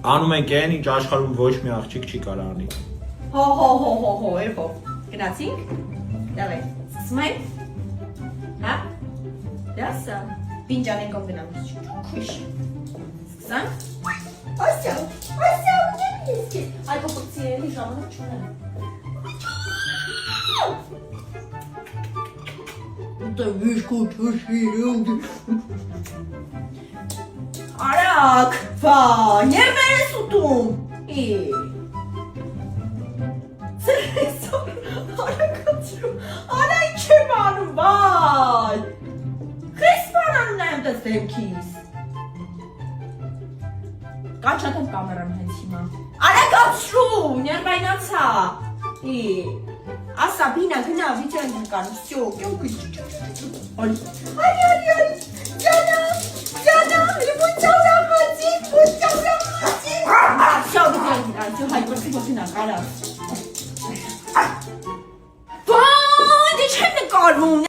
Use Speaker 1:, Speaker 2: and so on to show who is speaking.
Speaker 1: անում ենք այն, ինչ աշխարհում ոչ մի աղջիկ չի կարող անի։
Speaker 2: Հո, երբով։ Գնացինք։ Դավայ, սկսում ենք։ Հա։ Դասա։ Բինջանեն կողմ գնամ։ Քույշ։ Սկսանք։ Ասյա, ջերմիսկի։ Այ փոքրցի էլի ժամանակ չունեմ։ Դա վիշկու թոշիրում։ Արակ, վա, ներվեր ես ուտում։ Սրեսոր, արակացրու, արա ինչ եմ անում, վայ։ Քրիսպանան նայեմ դες դեմքիս։ Կանչատեմ կամերան հենց հիմա։ Արակացրու, ներվայնացա։ Ասա, բինա, գնա, վիդեոն նկարում, всё, կյոքույս։ Արի, Ջանա, լիբուն ճավրամացի, Всё, վիդեոն նկարում, всё, հայ, որսի նկարած։ Վայ, դե չեմ նկարվում։